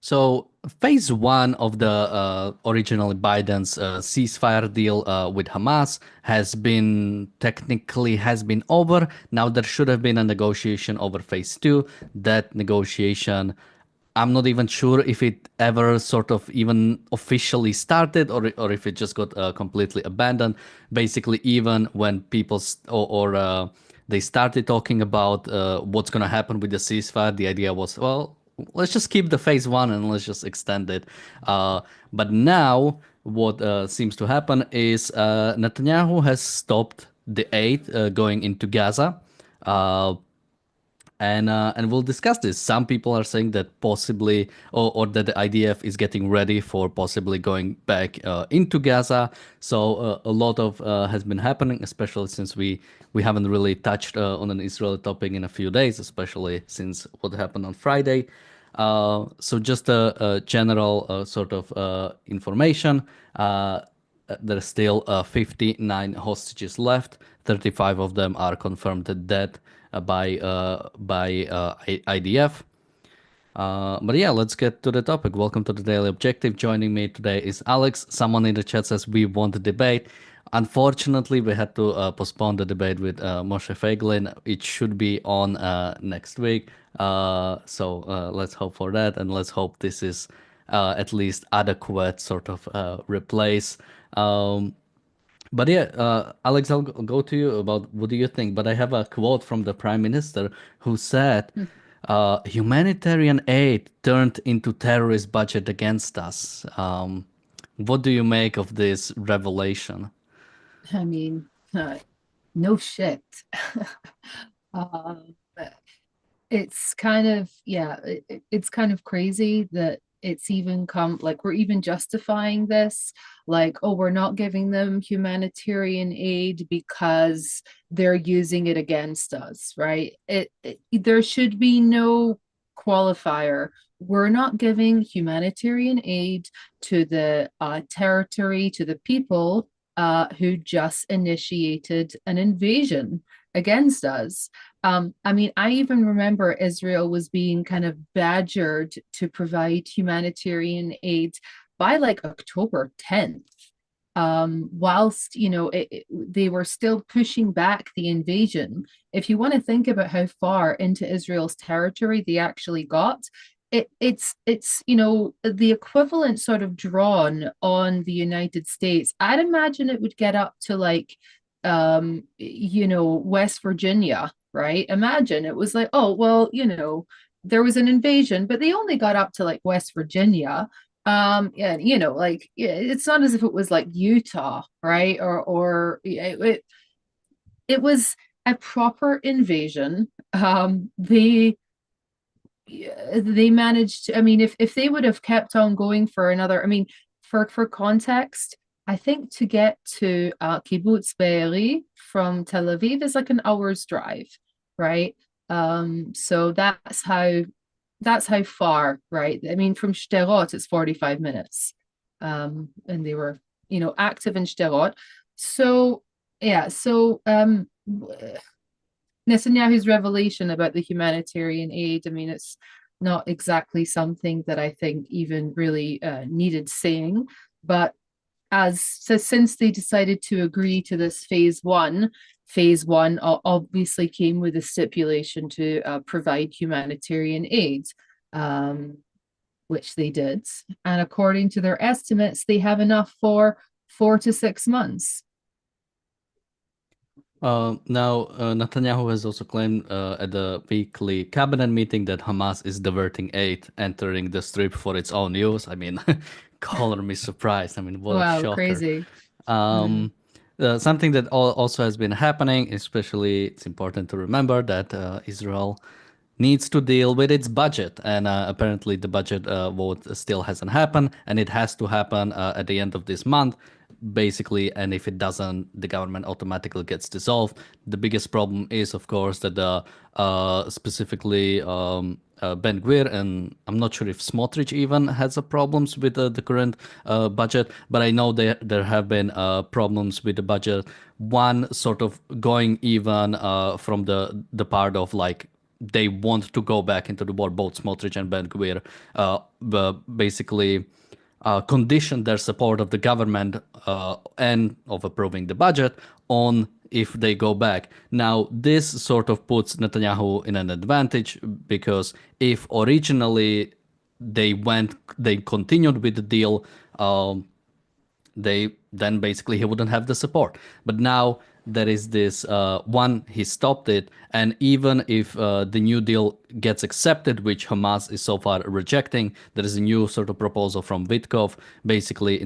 So phase one of the originally Biden's ceasefire deal with Hamas has been over. Now there should have been a negotiation over phase two. That negotiation, I'm not even sure if it ever sort of even officially started or if it just got completely abandoned. Basically, even when they started talking about what's going to happen with the ceasefire, the idea was, well, let's just keep the phase one and let's just extend it. But now, what seems to happen is Netanyahu has stopped the aid going into Gaza. Uh, and we'll discuss this. Some people are saying that possibly, or that the IDF is getting ready for possibly going back into Gaza. So a lot of has been happening, especially since we haven't really touched on an Israeli topic in a few days, especially since what happened on Friday. So just a general sort of information. There's still 59 hostages left. 35 of them are confirmed dead by IDF. But yeah, let's get to the topic. Welcome to the Daily Objective. Joining me today is Alex. Someone in the chat says we want to debate. Unfortunately, we had to postpone the debate with Moshe Feiglin. It should be on next week. So let's hope for that, and let's hope this is at least adequate sort of replace. But yeah, Alex, I'll go to you about what do you think? But I have a quote from the Prime Minister who said, humanitarian aid turned into terrorist budget against us. What do you make of this revelation? I mean, no shit. uh, it's kind of, yeah, it's kind of crazy that it's even come, like, we're even justifying this. Like, oh, we're not giving them humanitarian aid because they're using it against us, right? There should be no qualifier. We're not giving humanitarian aid to the territory, to the people who just initiated an invasion against us. I mean, I even remember Israel was being kind of badgered to provide humanitarian aid by like October 10th. Whilst, they were still pushing back the invasion. If you want to think about how far into Israel's territory they actually got, it's the equivalent sort of drawn on the United States. I'd imagine it would get up to like West Virginia, right? Imagine it was like, oh, well, there was an invasion, but they only got up to like West Virginia. Yeah, like, yeah, it's not as if it was like Utah, right? Or it was a proper invasion. They managed to, I mean, if they would have kept on going for another, I mean, for context, I think to get to Kibbutz Be'eri from Tel Aviv is like an hour's drive, right? So that's how far, right? I mean, from Sderot it's 45 minutes. And they were, active in Sderot. So yeah, so Netanyahu's revelation about the humanitarian aid, I mean, it's not exactly something that I think even really needed saying. But since they decided to agree to this phase one obviously came with a stipulation to provide humanitarian aid, um, which they did. And according to their estimates, they have enough for 4 to 6 months. Now, Netanyahu has also claimed at the weekly cabinet meeting that Hamas is diverting aid entering the strip for its own use. I mean, color me surprised. I mean, what a Wow, shocker. crazy. Mm. Um, Something that also has been happening, especially it's important to remember that Israel needs to deal with its budget. And apparently, the budget vote still hasn't happened, and it has to happen at the end of this month, basically. And if it doesn't, the government automatically gets dissolved. The biggest problem is, of course, that specifically Ben Gvir, and I'm not sure if Smotrich even has problems with the current budget, but I know there have been problems with the budget. One sort of going even from the part of like they want to go back into the war. Both Smotrich and Ben-Gvir basically condition their support of the government and of approving the budget on if they go back. Now, this sort of puts Netanyahu in an advantage because if originally they continued with the deal, they then basically he wouldn't have the support. But now there is this one, he stopped it, and even if the new deal gets accepted, which Hamas is so far rejecting, there is a new sort of proposal from Witkov. Basically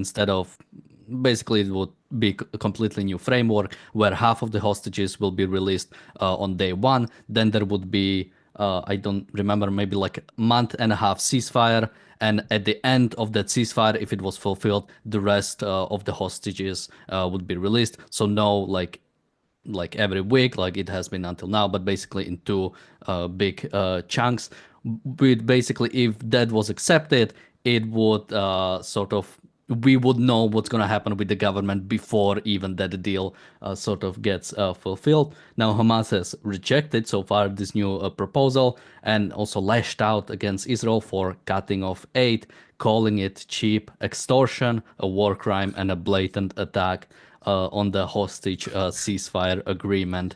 it would be a completely new framework where half of the hostages will be released on day one. Then there would be I don't remember, maybe like a month and a half ceasefire. And at the end of that ceasefire, if it was fulfilled, the rest of the hostages would be released. So no, like every week, like it has been until now, but basically in two big chunks. With basically, if that was accepted, it would sort of we would know what's going to happen with the government before even that deal sort of gets fulfilled. Now, Hamas has rejected so far this new proposal and also lashed out against Israel for cutting off aid, calling it cheap extortion, a war crime, and a blatant attack on the hostage ceasefire agreement.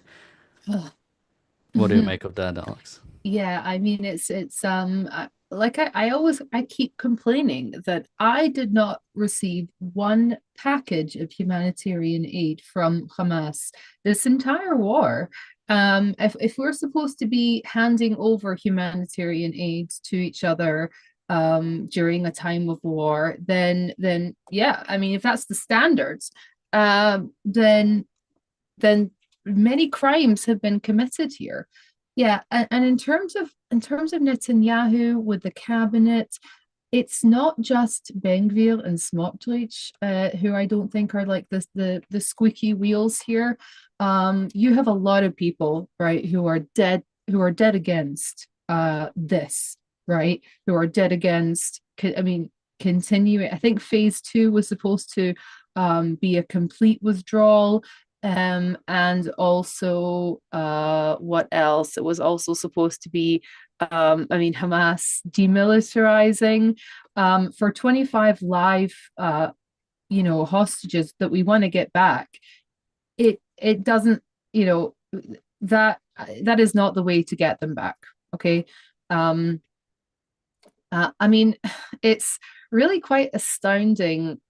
What do you make of that, Alex? Yeah, I mean like I keep complaining that I did not receive one package of humanitarian aid from Hamas this entire war. If we're supposed to be handing over humanitarian aid to each other during a time of war, then yeah, I mean if that's the standards, then many crimes have been committed here. Yeah, and in terms of Netanyahu with the cabinet, it's not just Ben-Gvir and Smotrich, who I don't think are like the squeaky wheels here. You have a lot of people, right, who are dead against this, right, who are dead against. I mean, continuing. I think phase two was supposed to be a complete withdrawal. And also, what else? It was also supposed to be, I mean, Hamas demilitarizing for 25 live, hostages that we want to get back. It doesn't, that that is not the way to get them back. Okay. Um, I mean, it's really quite astounding.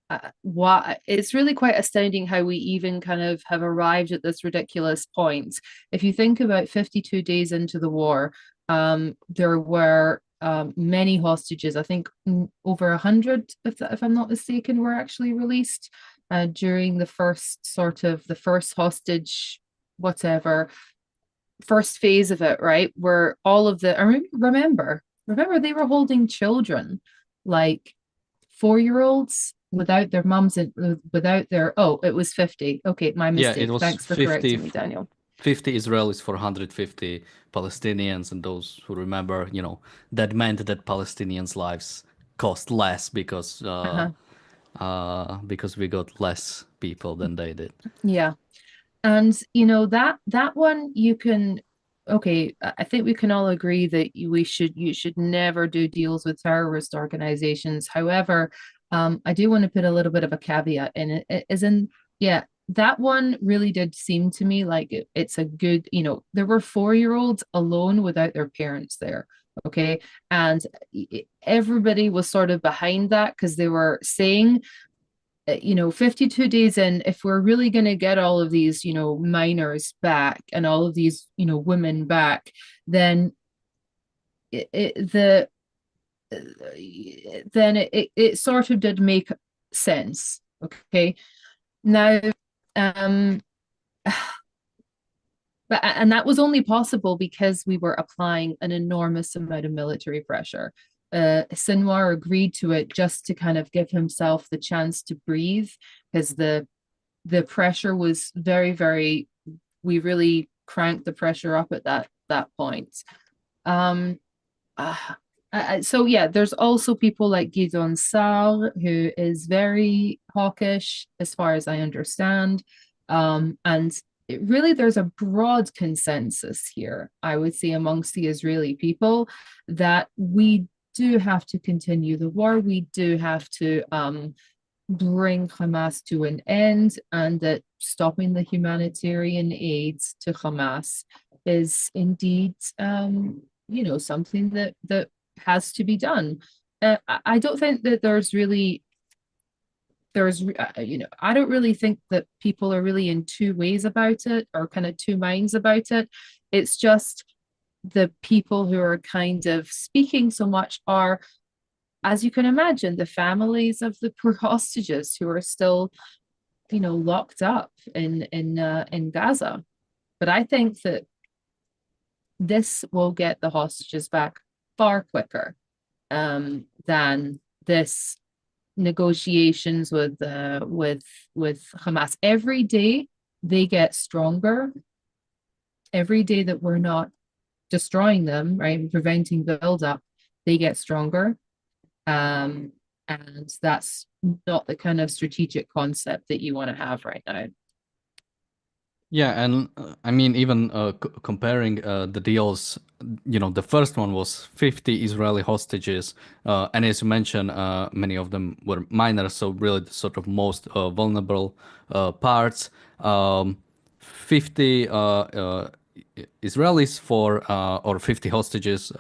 It's really quite astounding how we even kind of have arrived at this ridiculous point. If you think about 52 days into the war, there were many hostages. I think over 100, if I'm not mistaken, were actually released during the first hostage, whatever, first phase of it, right? Where all of the, I remember they were holding children, like 4-year-olds without their mums and without their, oh, it was 50. Okay, my Yeah, it mistake. was Thanks for correcting me, Daniel. 50 Israelis for 150 Palestinians, and those who remember, that meant that Palestinians' lives cost less Uh-huh. because we got less people than they did. Yeah. And that one you can, okay, I think we can all agree that you should never do deals with terrorist organizations. However, I do want to put a little bit of a caveat in it, as in, yeah, that one really did seem to me like it's a good, there were 4-year-olds alone without their parents there. Okay. And everybody was sort of behind that because they were saying 52 days in, if we're really going to get all of these, minors back and all of these, women back, then it sort of did make sense. Okay. Now, um, and that was only possible because we were applying an enormous amount of military pressure. Sinwar agreed to it just to kind of give himself the chance to breathe, because the pressure was very, very. We really cranked the pressure up at that point. Um, so yeah, there's also people like Gideon Sal, who is very hawkish, as far as I understand, and really there's a broad consensus here, I would say, amongst the Israeli people that we do have to continue the war. We do have to bring Hamas to an end, and that stopping the humanitarian aid to Hamas is indeed, something that has to be done. I don't think that I don't really think that people are really in two ways about it, or kind of two minds about it. It's just the people who are kind of speaking so much are, as you can imagine, the families of the poor hostages who are still, locked up in Gaza. But I think that this will get the hostages back far quicker than this negotiations with Hamas. Every day they get stronger. Every day that we're not destroying them, right, preventing buildup, they get stronger. And that's not the kind of strategic concept that you want to have right now. Yeah, and I mean, even comparing the deals, the first one was 50 Israeli hostages, and as you mentioned, many of them were minors, so really the sort of most vulnerable parts. 50 Israelis or 50 hostages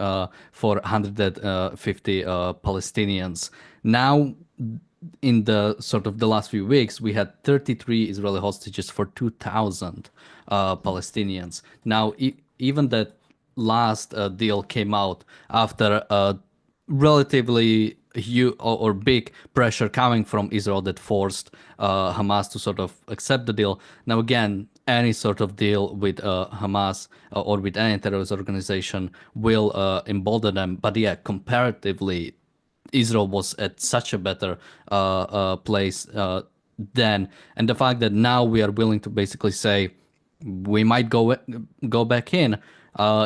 for 150 Palestinians. Now, in the sort of the last few weeks, we had 33 Israeli hostages for 2,000 Palestinians. Now, even that last deal came out after relatively huge or big pressure coming from Israel that forced Hamas to sort of accept the deal. Now, again, any sort of deal with Hamas or with any terrorist organization will embolden them. But yeah, comparatively, Israel was at such a better place then, and the fact that now we are willing to basically say we might go back in,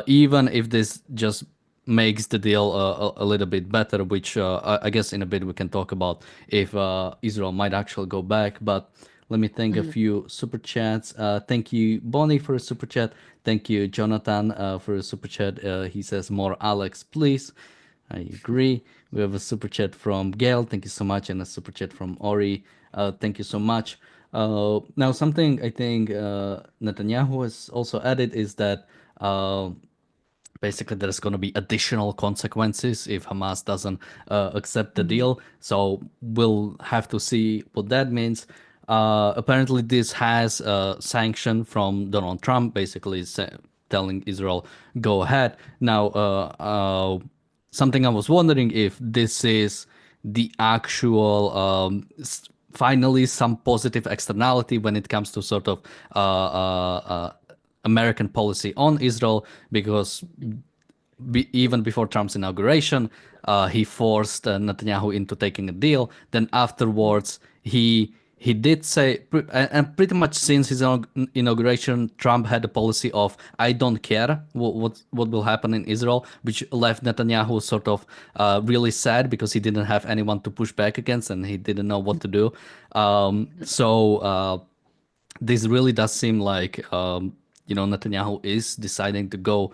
even if this just makes the deal a little bit better, which I guess in a bit we can talk about if Israel might actually go back. But let me thank a few super chats. Thank you, Bonnie, for a super chat. Thank you, Jonathan, for a super chat. He says more Alex, please. I agree. We have a super chat from Gail. Thank you so much. And a super chat from Ori. Thank you so much. Now, something I think Netanyahu has also added is that basically there's going to be additional consequences if Hamas doesn't accept the deal. So we'll have to see what that means. Apparently, this has sanction from Donald Trump, basically telling Israel, go ahead. Now, something I was wondering if this is the actual finally some positive externality when it comes to sort of American policy on Israel, because even before Trump's inauguration, he forced Netanyahu into taking a deal. Then afterwards, he did say, and pretty much since his inauguration, Trump had a policy of "I don't care what will happen in Israel," which left Netanyahu sort of really sad because he didn't have anyone to push back against, and he didn't know what to do. So this really does seem like Netanyahu is deciding to go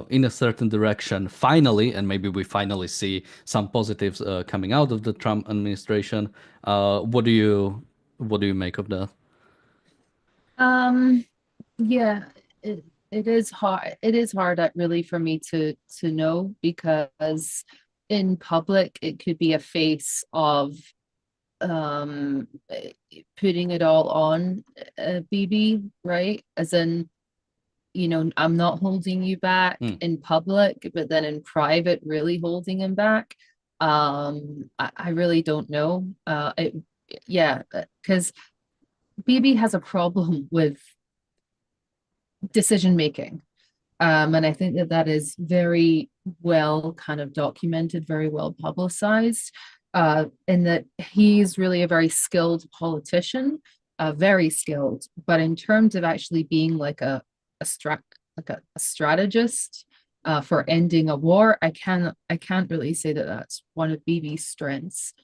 in a certain direction finally, and maybe we finally see some positives coming out of the Trump administration. What do you make of that? Um, yeah, it is hard. It is hard really for me to know, because in public it could be a face of um putting it all on Bibi, right? As in, I'm not holding you back Mm. in public, but then in private, really holding him back. I really don't know. Yeah, because Bibi has a problem with decision making. And I think that that is very well kind of documented, very well publicized, in that he's really a very skilled politician, very skilled. But in terms of actually being like a strategist for ending a war, I can't really say that that's one of Bibi's strengths.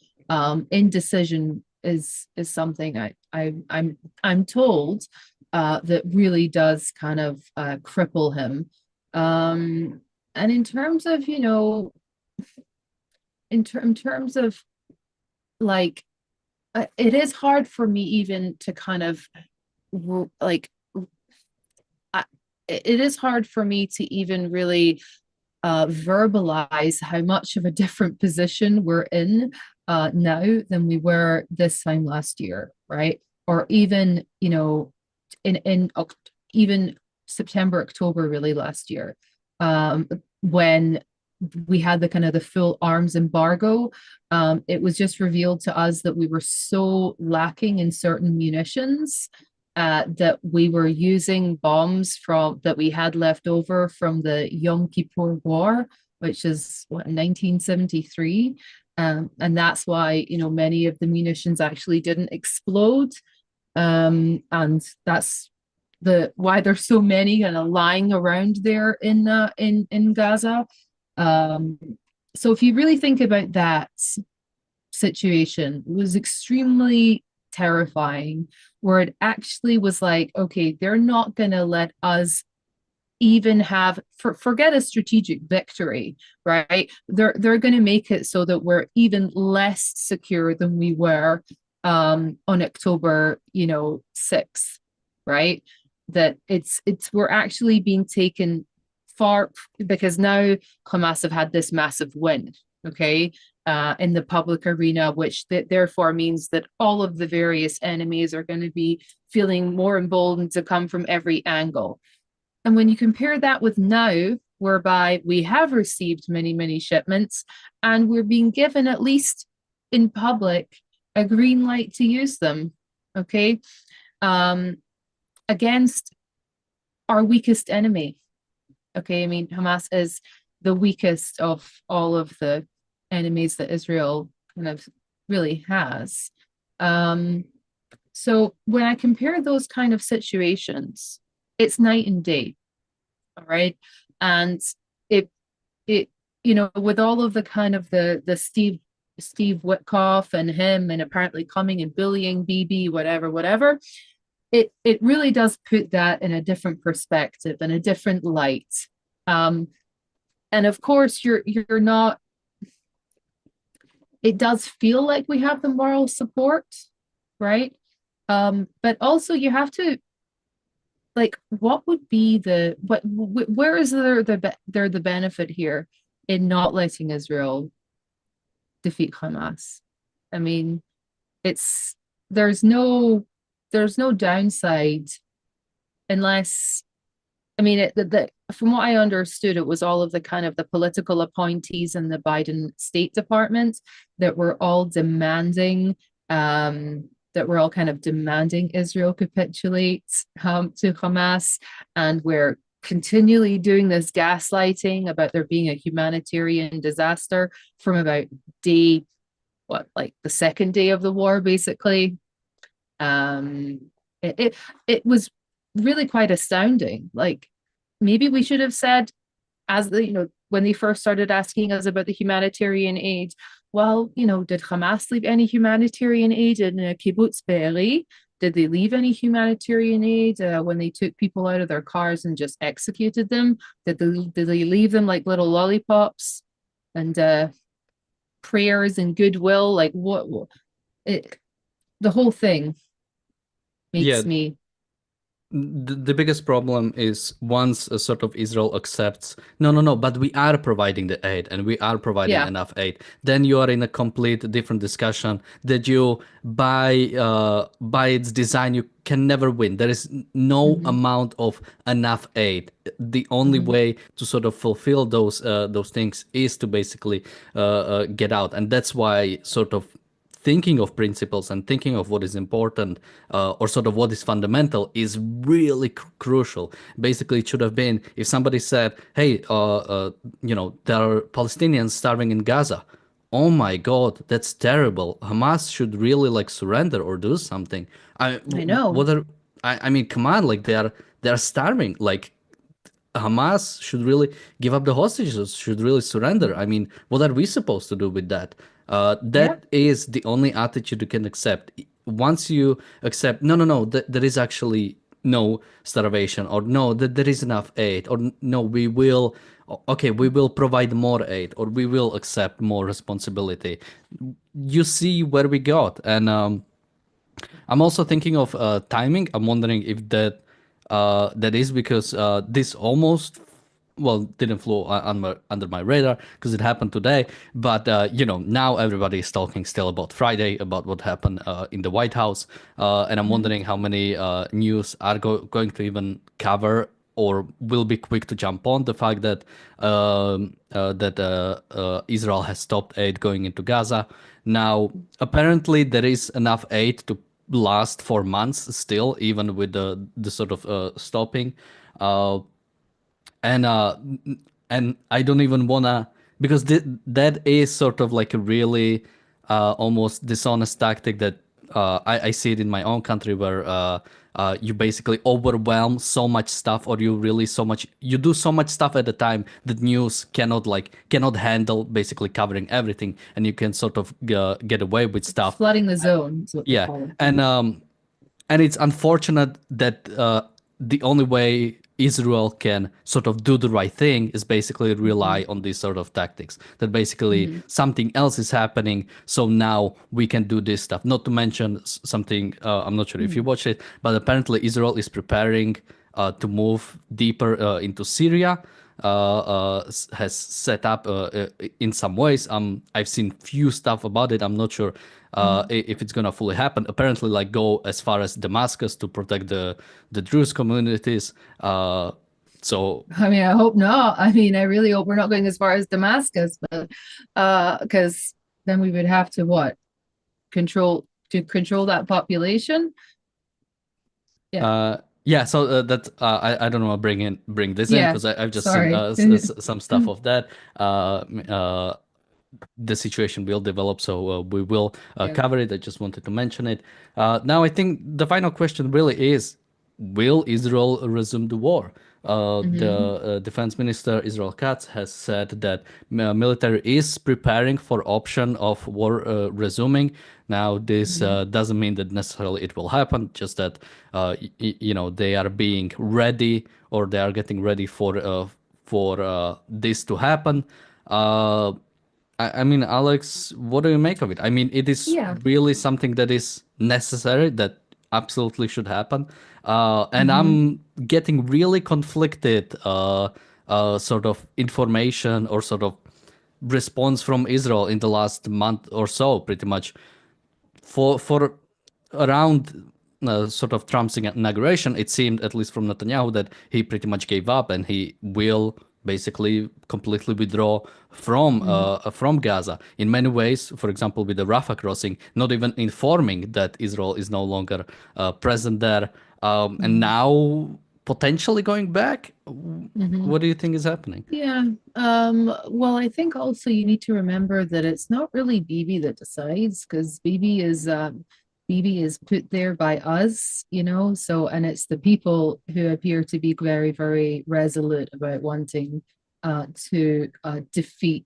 Indecision is something I'm told that really does kind of cripple him. And in terms of, in terms of like, it is hard for me even to kind of like, it is hard for me to even really verbalize how much of a different position we're in now than we were this time last year, right? Or even, in even September, October, really last year, when we had the kind of the full arms embargo. It was just revealed to us that we were so lacking in certain munitions, that we were using bombs from that we had left over from the Yom Kippur War, which is what, 1973. And that's why, many of the munitions actually didn't explode. And that's why there's so many kind of lying around there in Gaza. Um, so if you really think about that situation, it was extremely terrifying, where it actually was like, okay, they're not going to let us even have forget a strategic victory, right? They're going to make it so that we're even less secure than we were on October 6th, right? That it's we're actually being taken far, because now Hamas have had this massive win, okay, in the public arena, which therefore means that all of the various enemies are going to be feeling more emboldened to come from every angle. And when you compare that with now, whereby we have received many, many shipments and we're being given, at least in public, a green light to use them, okay, um, against our weakest enemy. Okay, I mean, Hamas is the weakest of all of the enemies that Israel kind of really has. So when I compare those kind of situations, it's night and day. All right. And it with all of the kind of the Steve Witkoff and him, and apparently coming and bullying Bibi, whatever, it really does put that in a different perspective and a different light. And of course, you're not. It does feel like we have the moral support, right? But also you have to, like, what would be where is the benefit here in not letting Israel defeat Hamas? I mean, it's there's no downside, unless, I mean, from what I understood, it was all of the kind of the political appointees in the Biden State Department that were all demanding, that were all kind of demanding Israel capitulate to Hamas, and we're continually doing this gaslighting about there being a humanitarian disaster from about like the second day of the war, basically. Um, it was really quite astounding. Like, maybe we should have said, as when they first started asking us about the humanitarian aid, well, did Hamas leave any humanitarian aid in Kibbutz Be'eri? Did they leave any humanitarian aid when they took people out of their cars and just executed them? Did they leave them like little lollipops and prayers and goodwill? Like, what the whole thing Yeah, makes me. the biggest problem is once a sort of Israel accepts, no, no, no, but we are providing the aid and we are providing Yeah. enough aid, then you are in a complete different discussion that you, by its design, you can never win. There is no Mm-hmm. amount of enough aid. The only Mm-hmm. way to sort of fulfill those things is to basically get out, and that's why sort of thinking of principles and thinking of what is important, or sort of what is fundamental, is really crucial. Basically, it should have been if somebody said, hey, there are Palestinians starving in Gaza. Oh my God, that's terrible. Hamas should really like surrender or do something. I know. What are, I mean, come on, like they are starving. Like, Hamas should really give up the hostages, should really surrender. I mean, what are we supposed to do with that? Yeah. That is the only attitude you can accept. Once you accept, no, no, no, there is actually no starvation, or no, that there is enough aid, or no, we will, okay, we will provide more aid, or we will accept more responsibility. You see where we got. And I'm also thinking of timing. I'm wondering if that is because this almost, well, didn't fly under my radar because it happened today. But now everybody is talking still about Friday, about what happened in the White House, and I'm Mhm. wondering how many news are going to even cover or will be quick to jump on the fact that Israel has stopped aid going into Gaza. Now, apparently, there is enough aid to last for months still, even with the sort of stopping. Uh, and I don't even wanna, because that is sort of like a really almost dishonest tactic that I see it in my own country, where you basically overwhelm so much stuff, or you do so much stuff at a time that news cannot handle basically covering everything, and you can sort of get away with stuff. Flooding the zone is what they Yeah, call it. and it's unfortunate that the only way Israel can sort of do the right thing is basically Mhm. rely on these sort of tactics. That basically Mhm. something else is happening, so now we can do this stuff. Not to mention something, I'm not sure if you Mhm. watched it, but apparently Israel is preparing to move deeper into Syria. Has set up in some ways. I've seen few stuff about it. I'm not sure Mhm. if it's gonna fully happen. Apparently, like go as far as Damascus to protect the Druze communities. So I mean, I hope not. I mean, I really hope we're not going as far as Damascus, but because then we would have to what? Control that population? Yeah. yeah, so that I don't want to bring this in Yeah. because I've just seen Sorry. some stuff of that. The situation will develop, so we will Yeah. cover it. I just wanted to mention it. Now, I think the final question really is: will Israel resume the war? The Hmm. defense minister Israel Katz has said that military is preparing for option of war resuming. Now, this Hmm. doesn't mean that necessarily it will happen. Just that they are being ready, or they are getting ready for this to happen. Uh, I mean, Alex, what do you make of it? I mean, it is Yeah. really something that is necessary, that absolutely should happen. And Hmm. I'm getting really conflicted sort of information or sort of response from Israel in the last month or so, pretty much for around sort of Trump's inauguration. It seemed, at least from Netanyahu, that he pretty much gave up and he will basically completely withdraw Hmm. from Gaza. In many ways, for example, with the Rafah crossing, not even informing that Israel is no longer present there, and Hmm. now potentially going back. Hmm. What do you think is happening? Yeah. Well, I think also you need to remember that it's not really Bibi that decides, because Bibi is put there by us, so, and it's the people who appear to be very, very resolute about wanting to defeat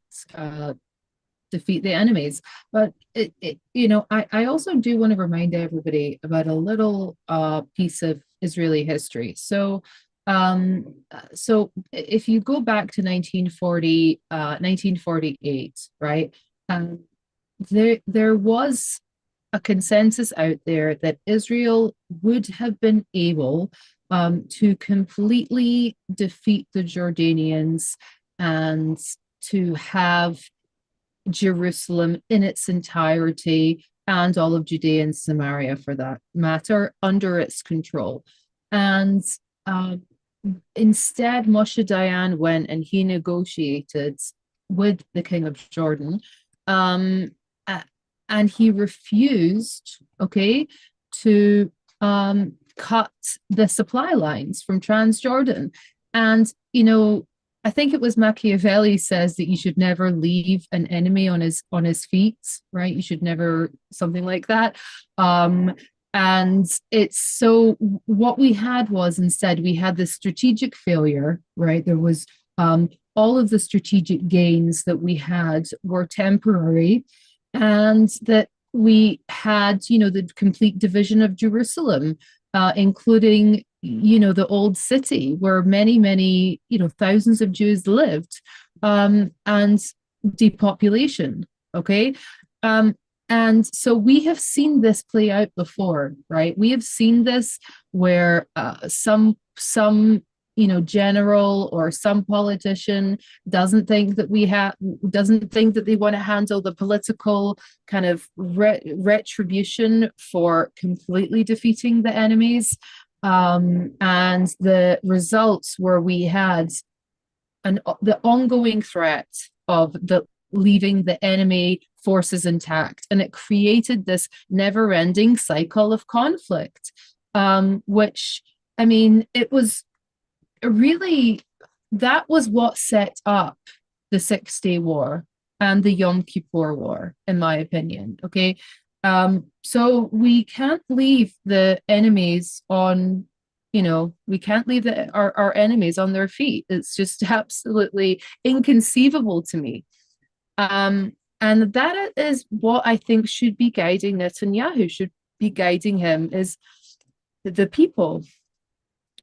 the enemies. But I also do want to remind everybody about a little piece of Israeli history. So if you go back to 1948, right? Um, there was a consensus out there that Israel would have been able to completely defeat the Jordanians and to have Jerusalem in its entirety and all of Judea and Samaria, for that matter, under its control. And um, instead, Moshe Dayan went and he negotiated with the king of Jordan, um, and he refused, okay, to cut the supply lines from Transjordan. And I think it was Machiavelli says that you should never leave an enemy on his feet, right? You should never, something like that. And it's so what we had was, instead we had this strategic failure, right? There was all of the strategic gains that we had were temporary, and that we had, the complete division of Jerusalem, including the old city where many, thousands of Jews lived, and depopulation. Okay. Um, and so we have seen this play out before, right? We have seen this where some general or some politician doesn't think that they want to handle the political kind of retribution for completely defeating the enemies. And the results where we had the ongoing threat of the leaving the enemy forces intact, and it created this never-ending cycle of conflict, which, I mean, it was really, that was what set up the Six-Day War and the Yom Kippur War, in my opinion. Okay. So we can't leave the enemies on, we can't leave our enemies on their feet. It's just absolutely inconceivable to me. And that is what I think should be guiding Netanyahu, should be guiding him, is the people.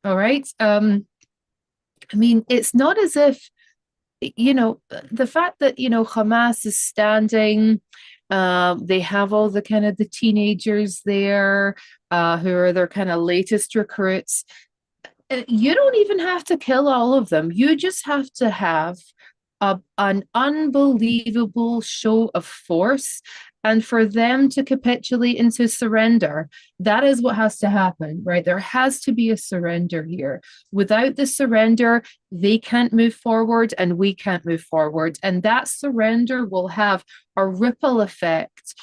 All right. I mean, it's not as if, the fact that, Hamas is standing, they have all the kind of the teenagers there, who are their kind of latest recruits. You don't even have to kill all of them. You just have to have an unbelievable show of force, and for them to capitulate and to surrender. That is what has to happen, right? There has to be a surrender here. Without the surrender, they can't move forward and we can't move forward. And that surrender will have a ripple effect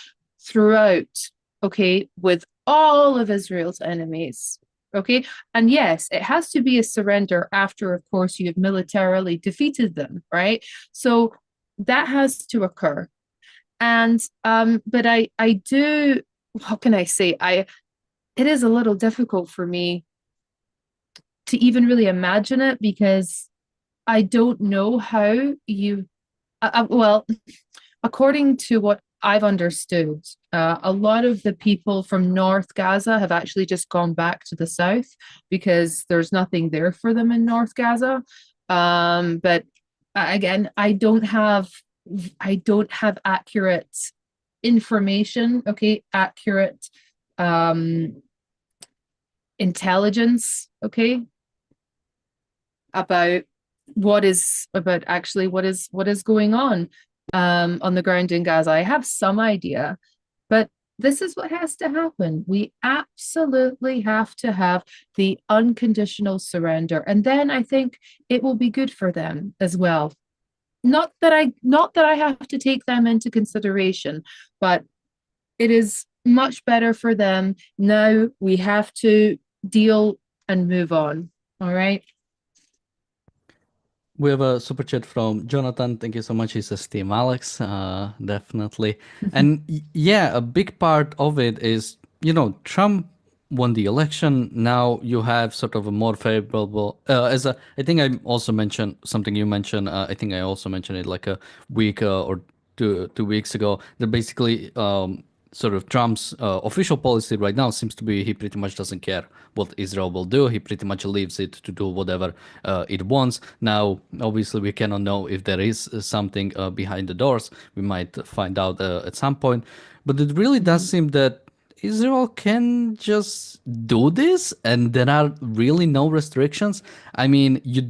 throughout, okay, with all of Israel's enemies. Okay. And yes, it has to be a surrender after, of course, you have militarily defeated them, right? So that has to occur. And but I do, what can I say? It is a little difficult for me to even really imagine it, because I don't know how you well, according to what I've understood, a lot of the people from North Gaza have actually just gone back to the south because there's nothing there for them in North Gaza. But again, I don't have accurate information, okay, accurate um, intelligence, okay, about what is going on the ground in Gaza. I have some idea, but this is what has to happen. We absolutely have to have the unconditional surrender, and then I think it will be good for them as well. Not that I have to take them into consideration, but it is much better for them. Now we have to deal and move on. All right. We have a super chat from Jonathan. Thank you so much. He says Team Alex, definitely. And yeah, a big part of it is, Trump won the election. Now you have sort of a more favorable, I think I also mentioned something you mentioned. I think I also mentioned it like a week or two weeks ago. That basically, sort of Trump's official policy right now seems to be he pretty much doesn't care what Israel will do. He pretty much leaves it to do whatever it wants. Now, obviously, we cannot know if there is something behind the doors. We might find out at some point. But it really does seem that Israel can just do this and there are really no restrictions. I mean, you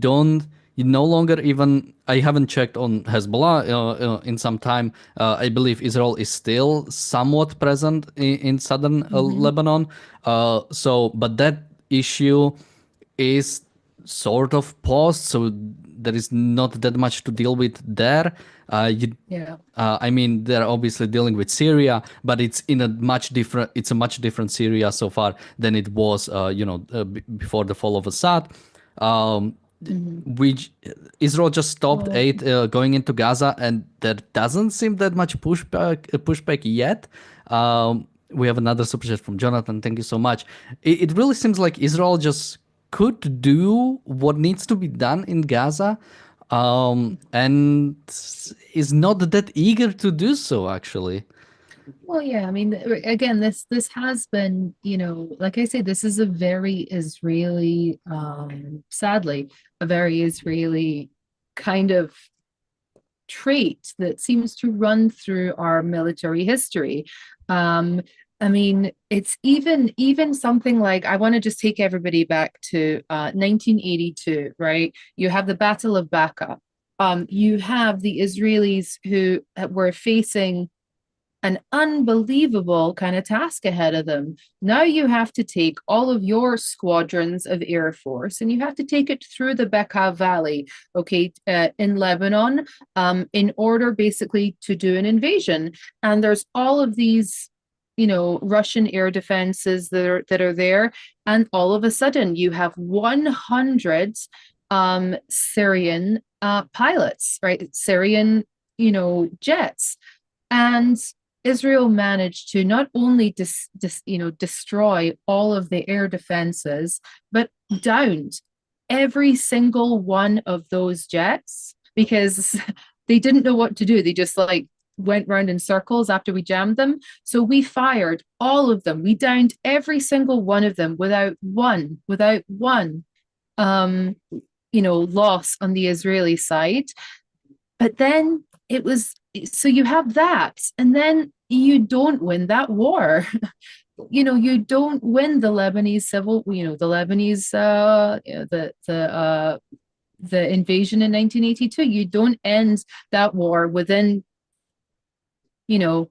no longer even, I haven't checked on Hezbollah in some time. I believe Israel is still somewhat present in southern Mm-hmm. Lebanon. But that issue is sort of paused, so there is not that much to deal with there. Yeah. I mean, they're obviously dealing with Syria, but it's a much different Syria so far than it was, before the fall of Assad. Um, Mm-hmm. which Israel just stopped Well, aid going into Gaza, and there doesn't seem that much pushback yet. We have another super chat from Jonathan. Thank you so much. It really seems like Israel just could do what needs to be done in Gaza, and is not that eager to do so, actually. Well, yeah, I mean, again, this has been, like I say, this is a very Israeli, sadly, a very Israeli kind of trait that seems to run through our military history. Um, I mean, it's even something like I want to just take everybody back to 1982, right? You have the Battle of Baca. You have the Israelis who were facing an unbelievable kind of task ahead of them. Now you have to take all of your squadrons of Air Force and you have to take it through the Bekaa Valley, okay, in Lebanon, in order basically to do an invasion. And there's all of these, Russian air defenses that are there, and all of a sudden you have 100 Syrian pilots, right? Syrian, jets. And Israel managed to not only destroy all of the air defenses, but downed every single one of those jets because they didn't know what to do. They just like went round in circles after we jammed them. So we fired all of them. We downed every single one of them without one um, loss on the Israeli side. But then it was so you have that, and then you don't win that war. You don't win the Lebanese civil, the Lebanese the invasion in 1982. You don't end that war within, you know,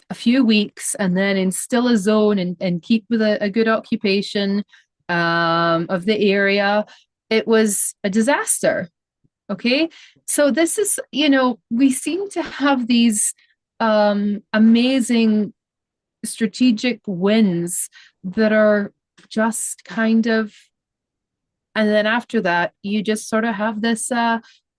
a few weeks and then instill a zone and keep with a good occupation of the area. It was a disaster. Okay. So this is, we seem to have these amazing strategic wins that are just kind of, and then after that, you just sort of have this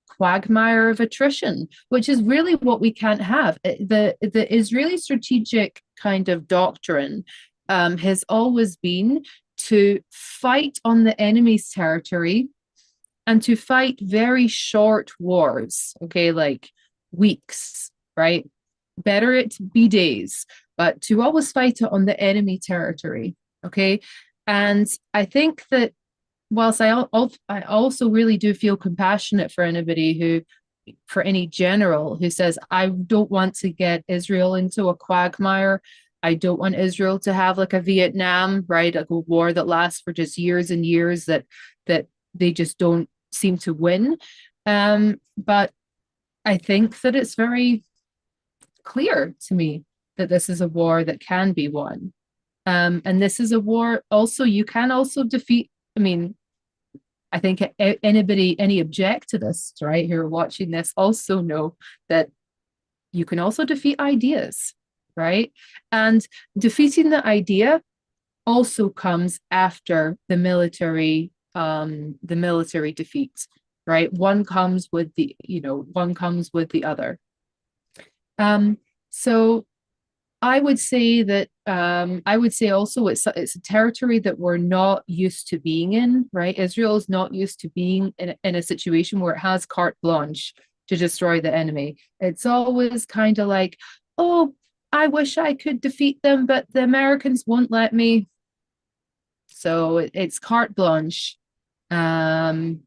quagmire of attrition, which is really what we can't have. The Israeli strategic kind of doctrine has always been to fight on the enemy's territory and to fight very short wars, okay, like weeks, right? Better it be days, but to always fight it on the enemy territory, okay? And I think that whilst I also really do feel compassionate for anybody for any general who says, I don't want to get Israel into a quagmire. I don't want Israel to have like a Vietnam, right? Like a war that lasts for just years and years that they just don't seem to win. But I think that it's very clear to me that this is a war that can be won. And this is a war also you can also defeat. I mean, I think any objectivists, right, who are watching this also know that you can also defeat ideas, right? And defeating the idea also comes after the military defeat, right? One comes with the other. So I would say also it's a territory that we're not used to being in, right? Israel is not used to being in a situation where it has carte blanche to destroy the enemy. It's always kind of like, oh, I wish I could defeat them, but the Americans won't let me. So it's carte blanche. Um,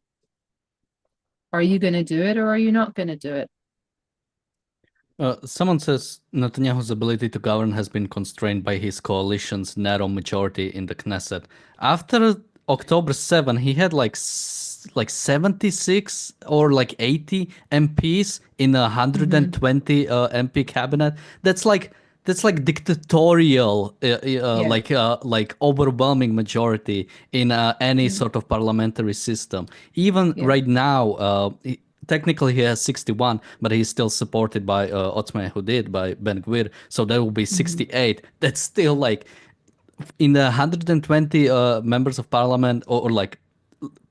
are you going to do it or are you not going to do it? Someone says Netanyahu's ability to govern has been constrained by his coalition's narrow majority in the Knesset. After October 7, he had like 76 or like 80 MPs in a Mm-hmm. 120 MP cabinet. That's like dictatorial, Yeah. like overwhelming majority in any Mm-hmm. sort of parliamentary system. Even Yeah. right now, technically he has 61, but he's still supported by Otzma Yehudit, by Ben Gvir, so that will be Mm-hmm. 68. That's still like in the 120 members of parliament, or like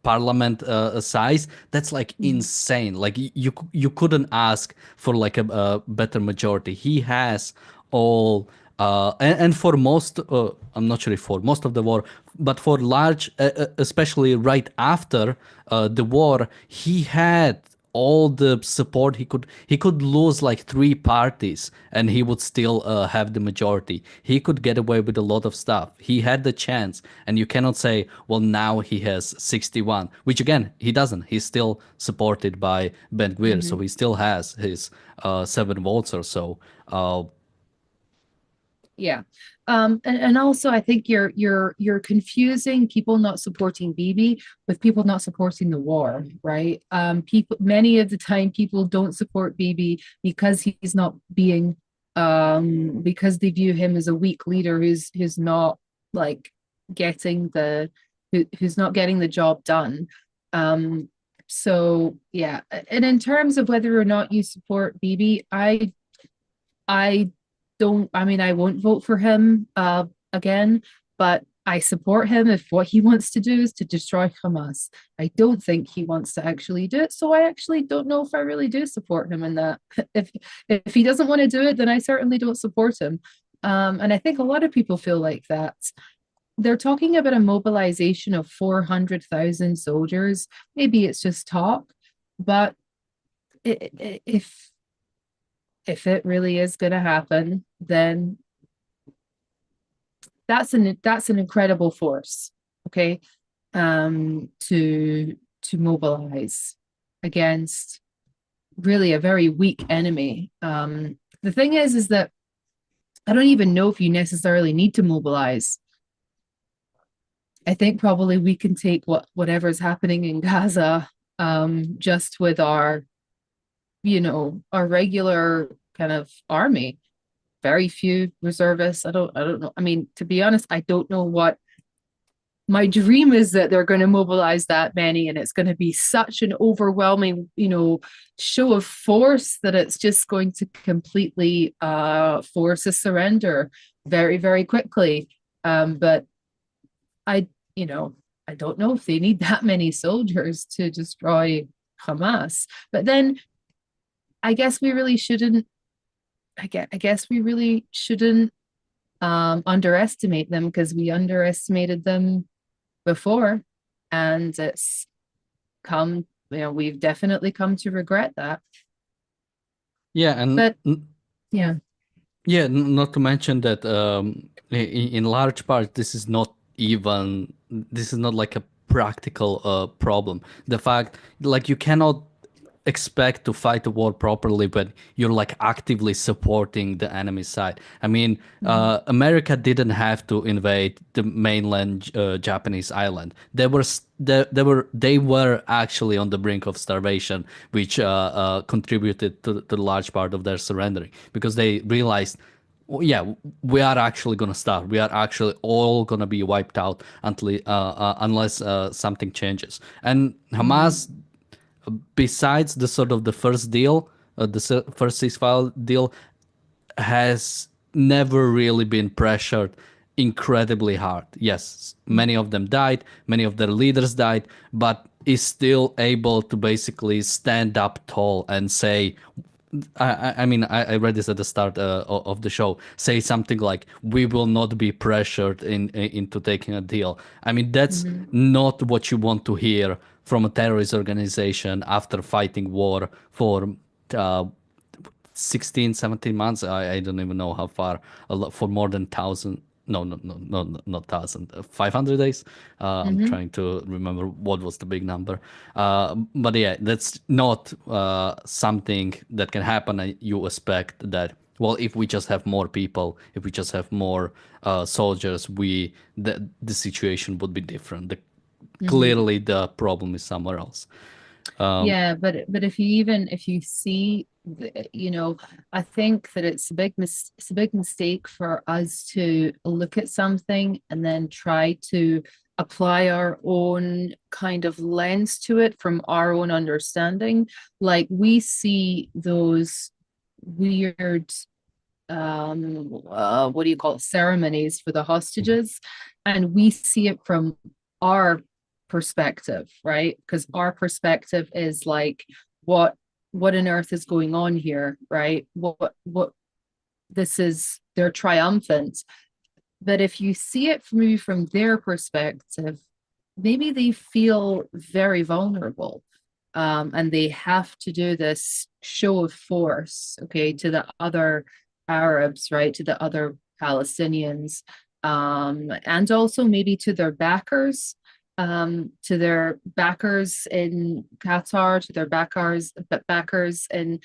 parliament size. That's like Mm-hmm. insane. Like you couldn't ask for like a better majority. He has all and for most I'm not sure if for most of the war, but for large especially right after the war, he had all the support he could lose like three parties and he would still have the majority. He could get away with a lot of stuff. He had the chance, and you cannot say, well, now he has 61, which again he doesn't. He's still supported by Ben Gvir, so Mhm. he still has his 7 votes or so. Yeah. And also I think you're confusing people not supporting Bibi with people not supporting the war, right? People, many of the time people don't support Bibi because he's not being because they view him as a weak leader who's not like getting who's not getting the job done. So yeah, and in terms of whether or not you support Bibi, I don't, I mean, I won't vote for him again, but I support him if what he wants to do is to destroy Hamas. I don't think he wants to actually do it. So I actually don't know if I really do support him in that. If if he doesn't want to do it, then I certainly don't support him. And I think a lot of people feel like that. They're talking about a mobilization of 400,000 soldiers. Maybe it's just talk, but if it really is going to happen, then that's an incredible force, okay, to mobilize against really a very weak enemy. The thing is that I don't even know if you necessarily need to mobilize. I think probably we can take whatever's happening in Gaza just with our regular kind of army. Very few reservists. I don't know. I mean, to be honest, I don't know what my dream is that they're going to mobilize that many and it's going to be such an overwhelming, show of force that it's just going to completely force a surrender very, very quickly. But I, I don't know if they need that many soldiers to destroy Hamas. But then I guess we really shouldn't I guess we really shouldn't underestimate them because we underestimated them before, and it's we've definitely come to regret that. Yeah, and But yeah. yeah, not to mention that in large part, this is not like a practical problem. The fact, like, you cannot expect to fight a war properly when you're like actively supporting the enemy side. I mean, Mhm. America didn't have to invade the mainland Japanese island. They were actually on the brink of starvation, which contributed to the large part of their surrendering because they realized, well, yeah, we are actually gonna starve. We are actually all gonna be wiped out unless something changes. And Mhm. Hamas, besides the sort of the first deal, first ceasefire deal, has never really been pressured incredibly hard. Yes, many of them died, many of their leaders died, but is still able to basically stand up tall and say, I mean, I read this at the start of the show. Say something like, "We will not be pressured into taking a deal." I mean, that's Mhm. not what you want to hear from a terrorist organization after fighting war for uh, 16, 17 months. I don't even know how far, a lot, for more than 1,000. No, no, no, no, not 1,000, 500 days. I'm Mhm. trying to remember what was the big number. But yeah, that's not something that can happen. You expect that, well, if we just have more people, if we just have more soldiers, the situation would be different. Mhm. Clearly, the problem is somewhere else. Yeah, but if you see, I think that it's a big mistake for us to look at something and then try to apply our own kind of lens to it from our own understanding. Like we see those weird what do you call it, ceremonies for the hostages, and we see it from our perspective, right? Because our perspective is like what on earth is going on here, right? What this is, they're triumphant. But if you see it maybe from their perspective, maybe they feel very vulnerable. and they have to do this show of force, okay, to the other Arabs, right, to the other Palestinians, and also maybe to their backers in Qatar, to their backers in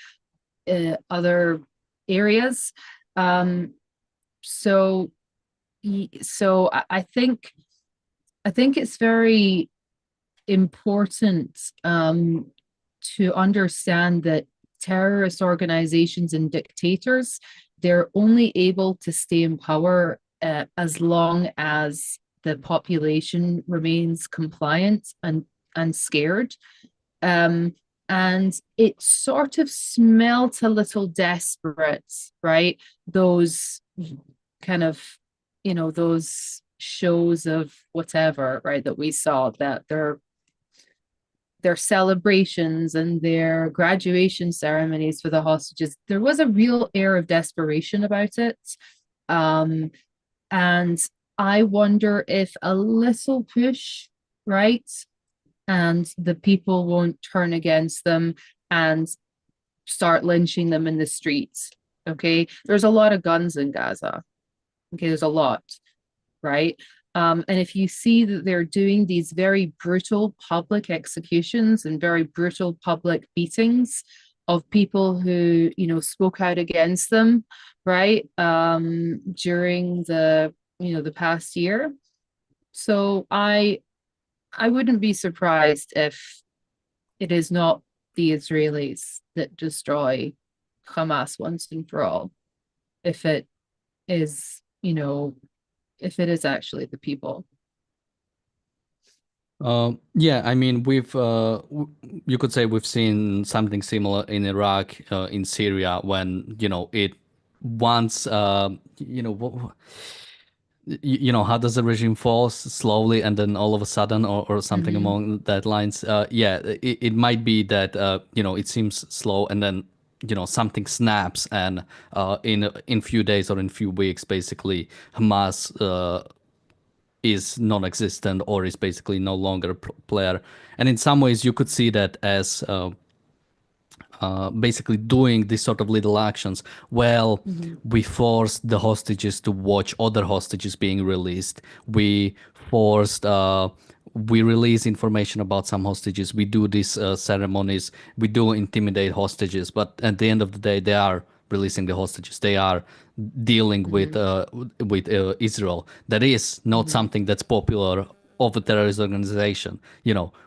other areas. Um, so, I think it's very important to understand that terrorist organizations and dictators, they're only able to stay in power as long as the population remains compliant and scared. Um, and it sort of smelt a little desperate, right? Those kind of, those shows of whatever, right, that we saw, that their celebrations and their graduation ceremonies for the hostages, there was a real air of desperation about it. Um, and I wonder if a little push, right, and the people won't turn against them and start lynching them in the streets. Okay. There's a lot of guns in Gaza. Okay. There's a lot, right? And if you see that they're doing these very brutal public executions and very brutal public beatings of people who, spoke out against them, right? During the past year. So I wouldn't be surprised if it is not the Israelis that destroy Hamas once and for all. If it is, if it is actually the people. Yeah, I mean, you could say we've seen something similar in Iraq, in Syria, when, it once, how does the regime fall slowly and then all of a sudden, or something Mm-hmm. along that lines. Yeah, it might be that, it seems slow and then, something snaps, and in few days or in few weeks, basically, Hamas is non-existent or is basically no longer a player. And in some ways, you could see that as basically doing these sort of little actions. Well, Mm-hmm. we forced the hostages to watch other hostages being released. We release information about some hostages. We do these ceremonies. We do intimidate hostages. But at the end of the day, they are releasing the hostages. They are dealing Mm-hmm. with Israel. That is not Mm-hmm. something that's popular of a terrorist organization.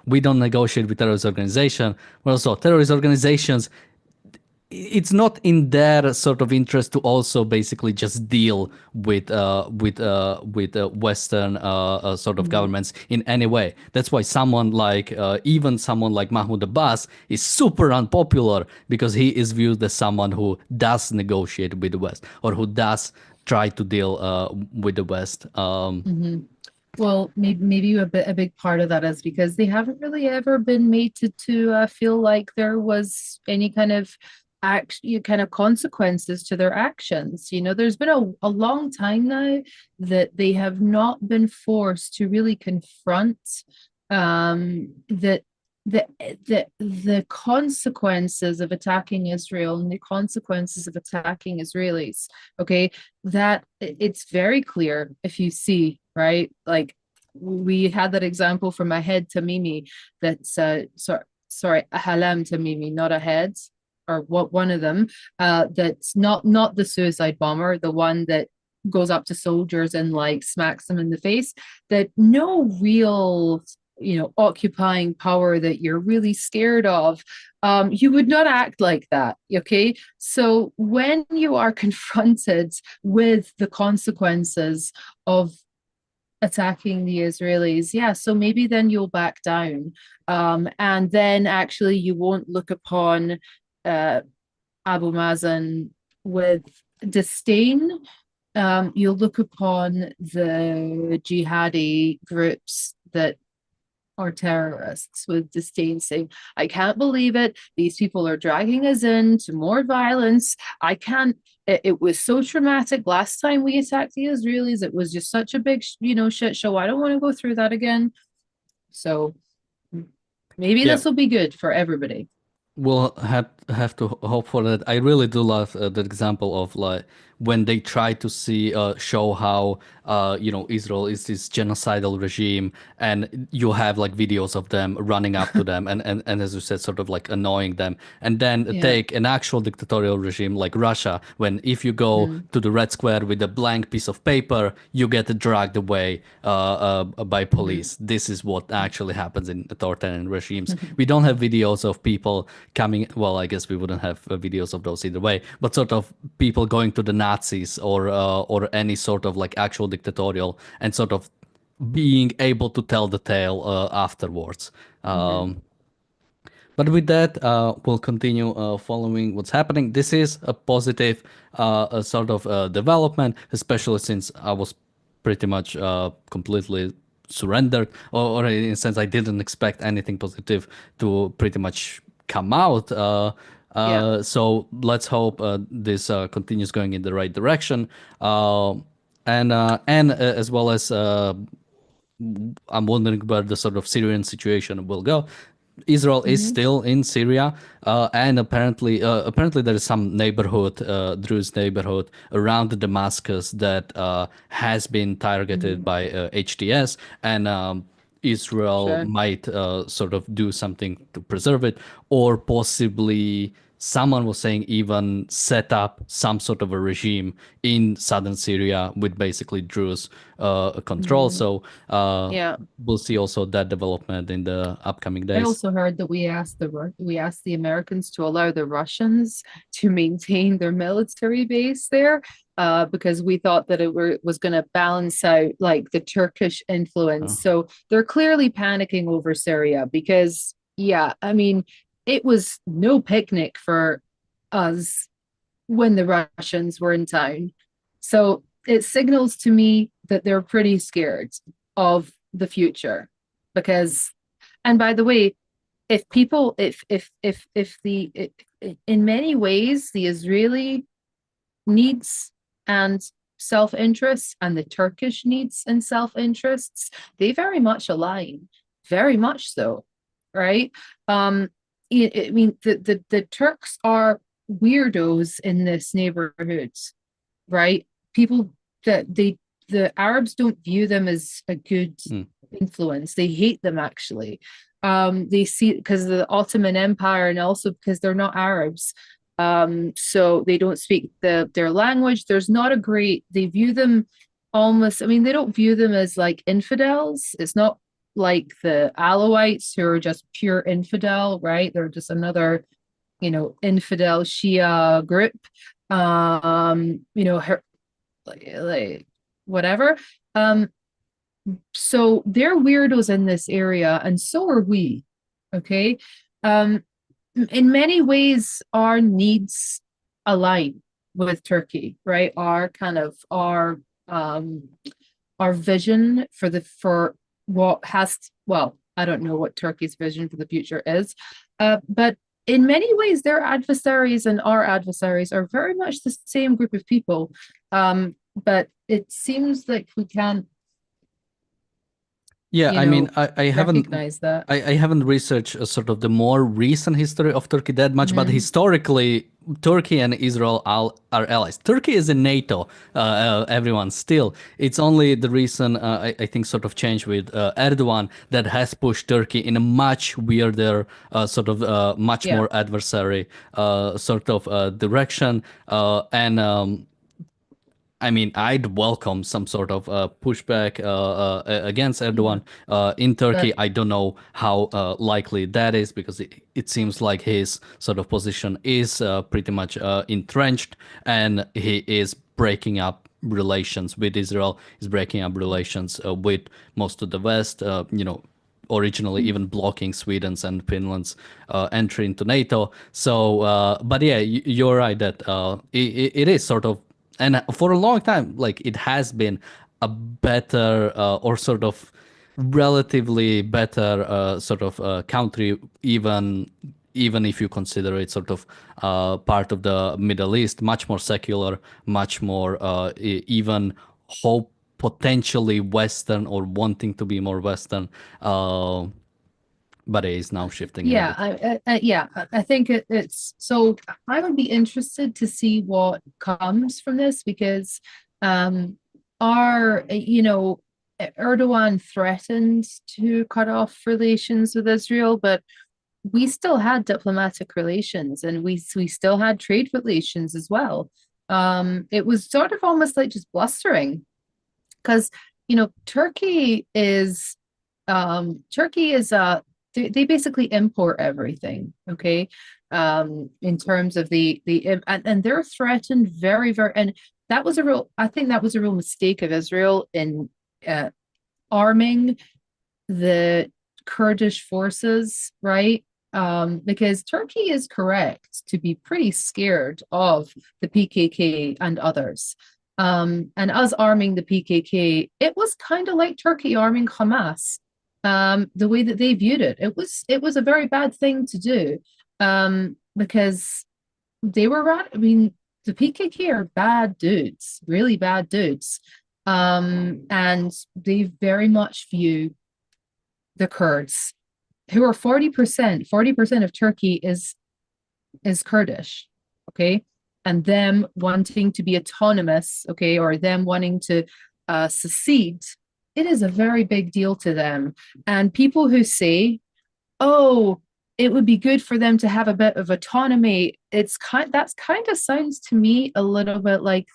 We don't negotiate with terrorist organization. Well, so terrorist organizations, it's not in their sort of interest to also basically just deal with Western sort of Mm-hmm. governments in any way. That's why even someone like Mahmoud Abbas is super unpopular, because he is viewed as someone who does negotiate with the West, or who does try to deal with the West. Mm-hmm. Well, maybe a big part of that is because they haven't really ever been made to feel like there was any kind of consequences to their actions. There's been a long time now that they have not been forced to really confront that the consequences of attacking Israel and the consequences of attacking Israelis. Okay, that it's very clear if you see, right? Like, we had that example from Ahed Tamimi, that's sorry, Ahalam Tamimi, not Ahed, or what, one of them, that's not the suicide bomber, the one that goes up to soldiers and like smacks them in the face. That no real, occupying power that you're really scared of, you would not act like that. Okay, so when you are confronted with the consequences of attacking the Israelis, yeah, so maybe then you'll back down, and then actually you won't look upon uh, Abu Mazen with disdain. You'll look upon the jihadi groups that are terrorists with disdain, saying, I can't believe it. These people are dragging us into more violence. I can't. It was so traumatic last time we attacked the Israelis. It was just such a big, shit show. I don't want to go through that again. So, Maybe Yeah, this will be good for everybody. we'll have to hope for that. I really do love that example of like when they try to see show how Israel is this genocidal regime, and you have like videos of them running up to them and as you said, sort of like annoying them, and then Yeah. take an actual dictatorial regime like Russia, when if you go Mm, to the Red Square with a blank piece of paper, you get dragged away by mhm, police. This is what actually happens in authoritarian regimes. We don't have videos of people coming. Well, I guess we wouldn't have videos of those either way, but sort of people going to the Nazis or any sort of like actual dictatorial and sort of being able to tell the tale afterwards. mhm. But with that, we'll continue following what's happening. This is a positive sort of development, especially since I was pretty much completely surrendered, or in a sense, I didn't expect anything positive to pretty much come out. Yeah. So let's hope this continues going in the right direction. And as well as I'm wondering where the sort of Syrian situation will go. Israel is Mhm, still in Syria, and apparently there is some neighborhood, Druze neighborhood around Damascus that has been targeted mhm. by HTS, and Israel Sure. might sort of do something to preserve it, or possibly someone was saying even set up some sort of a regime in southern Syria with basically Druze control. Mm, So yeah. we'll see also that development in the upcoming I days. also heard that we asked the Americans to allow the Russians to maintain their military base there, because we thought that was going to balance out like the Turkish Uh, influence. So they're clearly panicking over Syria because, yeah, I mean, it was no picnic for us when the Russians were in town. So it signals to me that they're pretty scared of the future because, and by the way, if people if the in many ways the Israeli needs and self-interests and the Turkish needs and self-interests, they very much align, very much so, right? um I mean the Turks are weirdos in this neighborhood, right? People that the Arabs don't view them as a good mm. influence. They hate them actually. They see because of the Ottoman Empire and also because they're not Arabs. So they don't speak their language. There's not a great, they view them almost, I mean, they don't view them as like infidels. It's not like the Alawites who are just pure infidel, right? They're just another, infidel Shia group. Her, like whatever. Um, so they're weirdos in this area, and so are we. Okay. Um, in many ways, our needs align with Turkey, right? Um our vision for what has well, I don't know what Turkey's vision for the future is, but in many ways, their adversaries and our adversaries are very much the same group of people. But it seems like we can't, Yeah, you I mean, know, I haven't recognize that. I haven't researched sort of the more recent history of Turkey that much, but Hmm. historically, Turkey and Israel are allies. Turkey is in NATO, everyone still. It's only the recent, I think, sort of change with Erdogan that has pushed Turkey in a much weirder, much Yeah. more adversary sort of direction. And I mean, I'd welcome some sort of pushback against Yeah. Erdogan in Turkey. But I don't know how likely that is because it seems like his sort of position is pretty much entrenched, and he is breaking up relations with Israel. He's breaking up relations with most of the West. Originally even blocking Sweden's and Finland's entry into NATO. So, but yeah, you're right that it is sort of, and for a long time, like it has been a better or sort of relatively better sort of country, even if you consider it sort of part of the Middle East, much more secular, much more even hope potentially Western or wanting to be more Western. Uh, but it is now shifting a Yeah, bit. I think it's so. I would be interested to see what comes from this because, um, our Erdogan threatened to cut off relations with Israel, but we still had diplomatic relations and we still had trade relations as well. It was sort of almost like just blustering because Turkey is they basically import everything, okay? In terms of and they're threatened very, and I think that was a real mistake of Israel in uh, arming the Kurdish forces, right? Because Turkey is correct to be pretty scared of the PKK and others. And us arming the PKK, it was kind of like Turkey arming Hamas. The way that they viewed it, it was a very bad thing to do, because they were right. I mean, the PKK are bad dudes, really bad dudes, and they very much view the Kurds, who are 40% of Turkey is Kurdish, okay? And them wanting to be autonomous, okay, or them wanting to secede, it is a very big deal to them. And people who say, oh, it would be good for them to have a bit of autonomy, that's kind of sounds to me a little bit like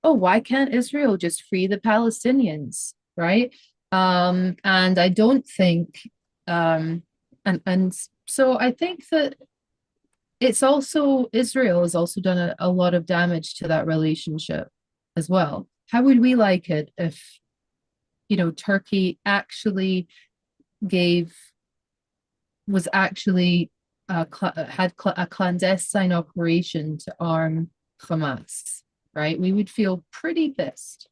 oh, why can't Israel just free the Palestinians, right? And I don't think, and so I think that it's also Israel has also done a lot of damage to that relationship as well. How would we like it if, Turkey actually gave was actually had a clandestine operation to arm Hamas, right? We would feel pretty pissed.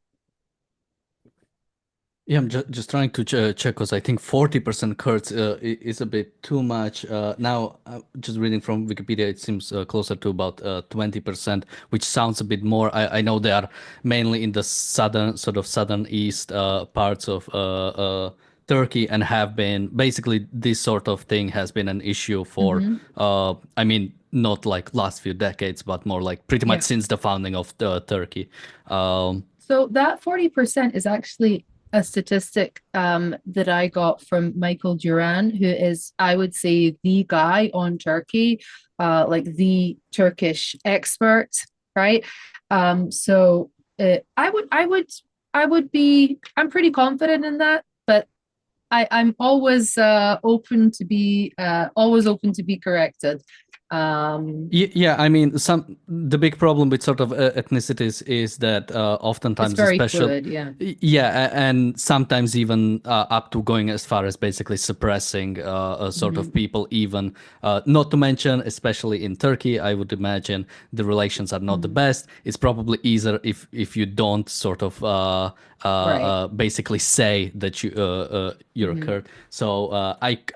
Yeah, I'm just trying to check because I think 40% Kurds is a bit too much. Now, just reading from Wikipedia, it seems closer to about 20%, which sounds a bit more. I know they are mainly in the southern east parts of Turkey and have been basically this sort of thing has been an issue for, Mhm. I mean, not like last few decades, but more like pretty much Yeah. since the founding of Turkey. Um, So that 40% is actually a statistic that I got from Michael Duran, who is, I would say, the guy on Turkey, like the Turkish expert, right? So I'm pretty confident in that, but I'm always open to be corrected. Yeah, I mean, the big problem with sort of ethnicities is that It's oftentimes, very especially, fluid, yeah. and sometimes even up to going as far as basically suppressing a sort of Hmm. people, even not to mention, especially in Turkey, I would imagine the relations are not the Hmm. best. It's probably easier if you don't sort of Right. basically say that you're a Hmm. Kurd. So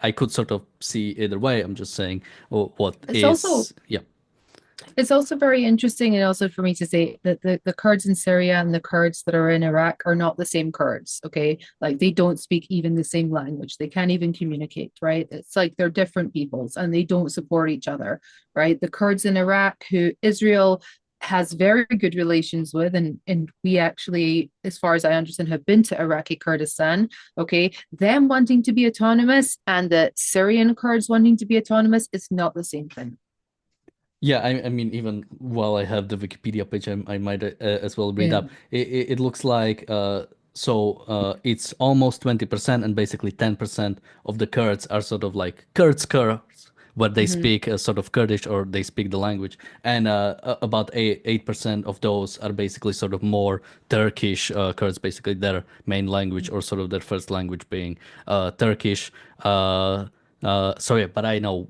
I could sort of see either way. I'm just saying what It's also is yeah. It's also very interesting, and also for me to say that the Kurds in Syria and the Kurds that are in Iraq are not the same Kurds, okay? Like they don't speak even the same language. They can't even communicate, right? It's like they're different peoples and they don't support each other, right? The Kurds in Iraq, who Israel has very good relations with, and we actually, as far as I understand, have been to Iraqi Kurdistan, okay? Them wanting to be autonomous and the Syrian Kurds wanting to be autonomous, it's not the same thing. Yeah, I mean, even while I have the Wikipedia page, I might as well read Yeah. up. It looks like it's almost 20%, and basically 10% of the Kurds are sort of like Kurds, where they Hmm. speak sort of Kurdish or they speak the language, and about 8% of those are basically sort of more Turkish Kurds, basically their main language or sort of their first language being Turkish. So yeah, but I know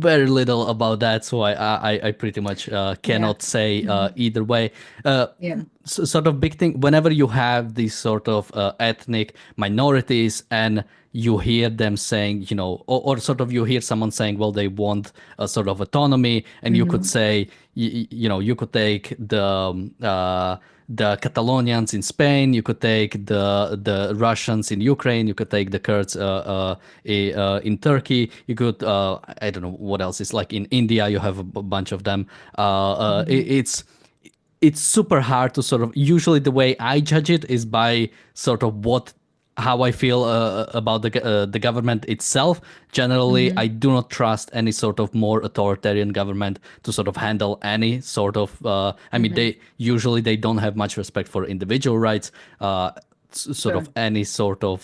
very little about that, so I pretty much Yeah. cannot say Mhm. either way. Uh, Yeah. sort of big thing whenever you have these sort of ethnic minorities and you hear them saying, or sort of you hear someone saying, well, they want a sort of autonomy, and you could Hmm. say, you could take the Catalonians in Spain. You could take the Russians in Ukraine. You could take the Kurds in Turkey. You could I don't know what else. It's like in India. You have a bunch of them. Mhm. It's super hard to sort of, usually the way I judge it is by sort of what how I feel about the government itself. Generally, I Mhm. do not trust any sort of more authoritarian government to sort of handle any sort of. I mean, Mhm. they don't have much respect for individual rights. Sort of Sure. any sort of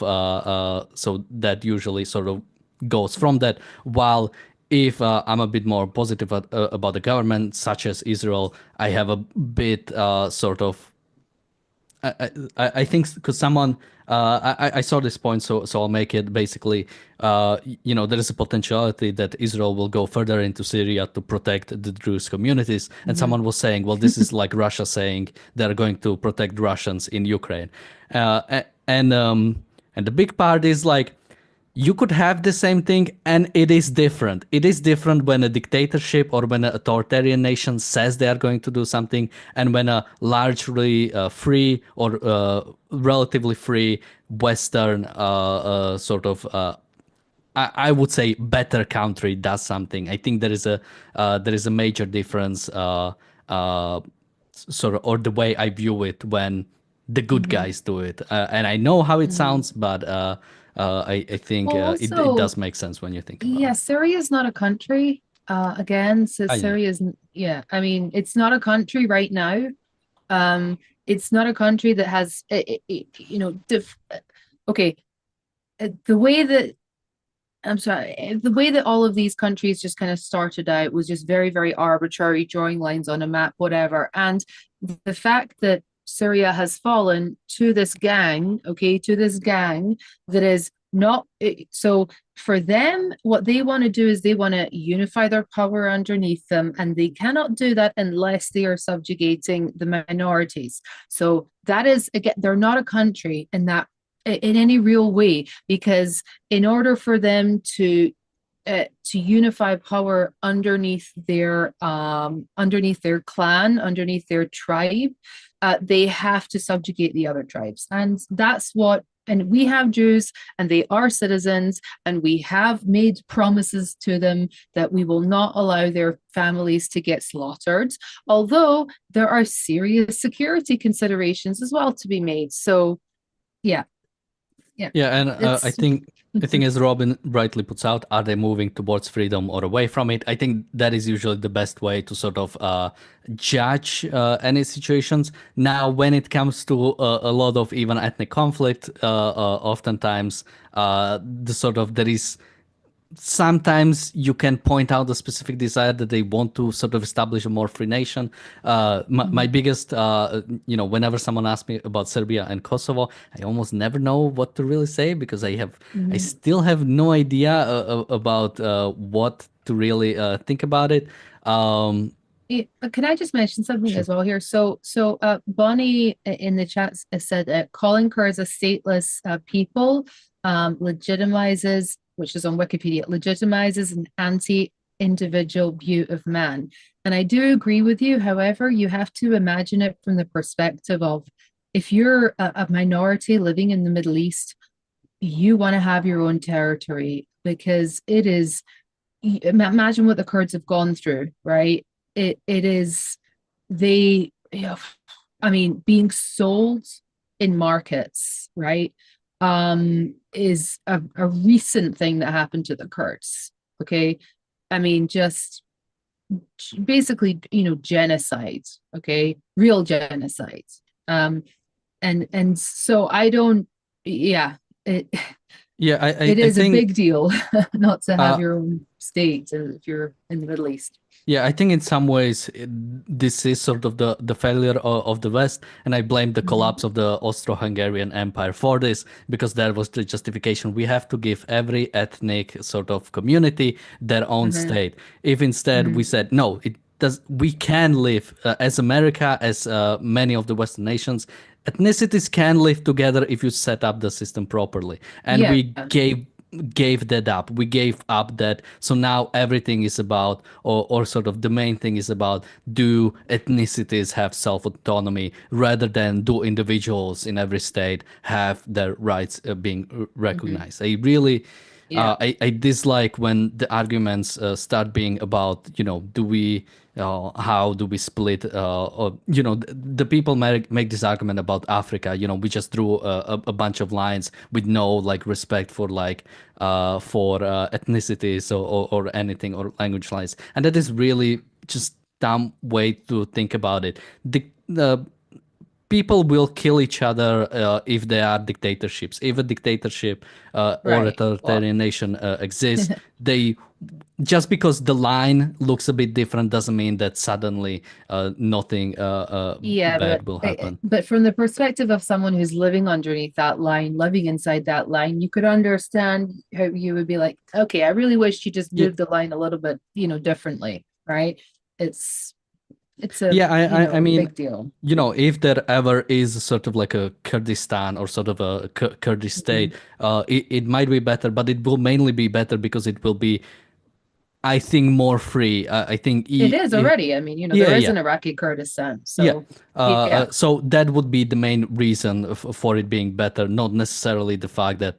so that usually sort of goes from that. While if I'm a bit more positive about the government, such as Israel, I have a bit sort of I think because someone I saw this point, so I'll make it basically. There is a potentiality that Israel will go further into Syria to protect the Druze communities, and Mhm. someone was saying, well, this is like Russia saying they're going to protect Russians in Ukraine, and the big part is like you could have the same thing, and it is different. It is different when a dictatorship or when an authoritarian nation says they are going to do something, and when a largely free or relatively free Western sort of I would say better country does something. I think there is a major difference, uh, sort of, or the way I view it when the good Mhm. guys do it. And I know how it Mhm. sounds, but I think Well, it also, does make sense when you think about yeah, it. Syria is not a country. Again, so I know. Syria is, yeah, I mean, it's not a country right now. Um, it's not a country that has, okay, the way that I'm sorry, the way that all of these countries just kind of started out was just very, very arbitrary, drawing lines on a map, whatever. And the fact that Syria has fallen to this gang, okay, to this gang that is not so for them, what they want to do is they want to unify their power underneath them, and they cannot do that unless they are subjugating the minorities. So that is again, they're not a country in any real way because in order for them to unify power underneath their clan, underneath their tribe, they have to subjugate the other tribes, and that's what. And we have Jews, and they are citizens, and we have made promises to them that we will not allow their families to get slaughtered. Although there are serious security considerations as well to be made. So, yeah, yeah, Yeah, and it's I think as Robin rightly puts out, are they moving towards freedom or away from it? I think that is usually the best way to sort of judge any situations. Now, when it comes to a lot of even ethnic conflict, oftentimes the sort of there is sometimes you can point out the specific desire that they want to sort of establish a more free nation. My Mhm. biggest, whenever someone asks me about Serbia and Kosovo, I almost never know what to really say because I Mhm. still have no idea about what to really think about it. Um, Can I just mention something sure. as well here? So, Bonnie in the chat said that calling Kurds a stateless people legitimizes, which is on Wikipedia, legitimizes an anti-individual view of man. And I do agree with you. However, you have to imagine it from the perspective of if you're a minority living in the Middle East, you want to have your own territory because it is imagine what the Kurds have gone through, right? It is they I mean being sold in markets, right? Is a recent thing that happened to the Kurds. Okay. I mean, just basically, genocide, okay, real genocide. Um, and so I don't, yeah, it Yeah, it I is a think. big deal not to have Uh, your own state if you're in the Middle East. Yeah, I think in some ways this is sort of the failure of the West, and I blame the Mhm. collapse of the Austro-Hungarian Empire for this because that was the justification. We have to give every ethnic sort of community their own Mhm. state. If instead we Mhm. said no, it does. We can live as America, as many of the Western nations. Ethnicities can live together if you set up the system properly, and Yeah. we gave gave that up. We gave up that. So now everything is about, or sort of the main thing is about, do ethnicities have self autonomy rather than do individuals in every state have their rights being Mhm. recognized. I really Yeah. I dislike when the arguments start being about, do we, how do we split, or, the people make this argument about Africa. We just drew a bunch of lines with no like respect for like for ethnicities or anything or language lines, and that is really just dumb way to think about it. The people will kill each other if they are dictatorships. If a dictatorship or Right. Well, authoritarian nation exists, they, just because the line looks a bit different doesn't mean that suddenly nothing yeah, bad will happen. but from the perspective of someone who's living underneath that line, living inside that line, you could understand how you would be like, okay, I really wish you just Yeah, moved the line a little bit, differently, right? It's it's a, yeah. I mean, big deal. if there ever is sort of like a Kurdistan or sort of a Kurdish Mhm. state, it might be better, but it will mainly be better because it will be, I think, more free. I think, It is already. I mean, yeah, there is yeah. an Iraqi Kurdistan. Yeah. So yeah, So that would be the main reason for it being better, not necessarily the fact that,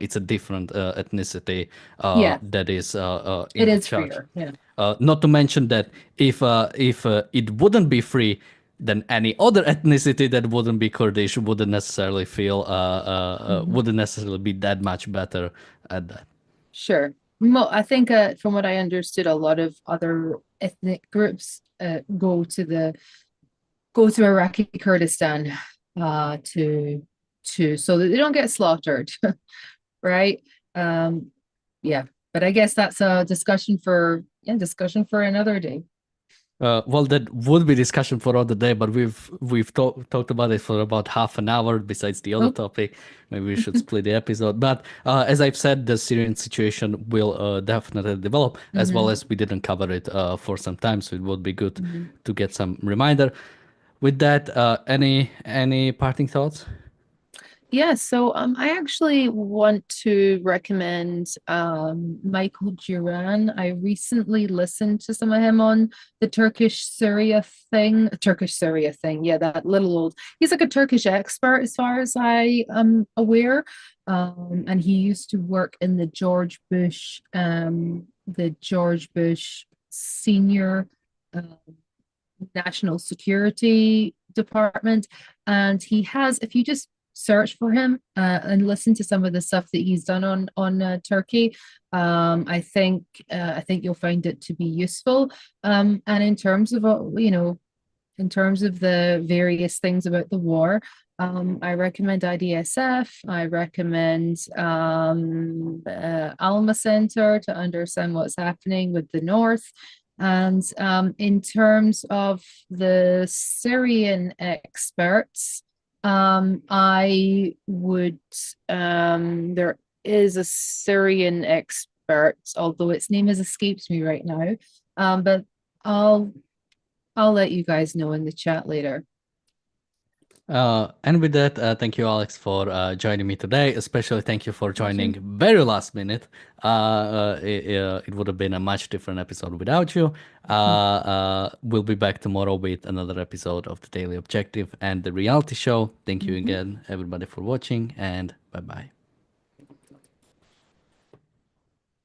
it's a different ethnicity yeah, that is it in is charge. freer. Yeah. Not to mention that if it wouldn't be free, then any other ethnicity that wouldn't be Kurdish wouldn't necessarily Mhm. wouldn't necessarily be that much better at that. Sure. Well, I think from what I understood, a lot of other ethnic groups go to Iraqi Kurdistan to so that they don't get slaughtered, right? Um, yeah, but I guess that's a discussion for another day. Well, that would be discussion for other day, but we've talked about it for about half an hour. Besides the other Oh, topic, maybe we should split the episode. But as I've said, the Syrian situation will definitely develop, as well mhm, as we didn't cover it for some time, so it would be good mhm. to get some reminder. With that, any parting thoughts? Yeah, so I actually want to recommend Michael Duran. I recently listened to some of him on the Turkish Syria thing. Yeah, that little old. He's like a Turkish expert as far as I am aware. And he used to work in the George Bush senior national security department. And he has, if you just search for him and listen to some of the stuff that he's done on Turkey, I think you'll find it to be useful. And in terms of in terms of the various things about the war, I recommend IDSF. I recommend Alma Center to understand what's happening with the North. And in terms of the Syrian experts, there is a Syrian expert, although its name has escaped me right now. But I'll I'll let you guys know in the chat later. And with that, thank you, Alex, for joining me today. Especially thank you for Pleasure. joining very last minute. It would have been a much different episode without you. We'll be back tomorrow with another episode of the Daily Objective and the reality show. Thank you Mhm. again, everybody, for watching, and bye bye.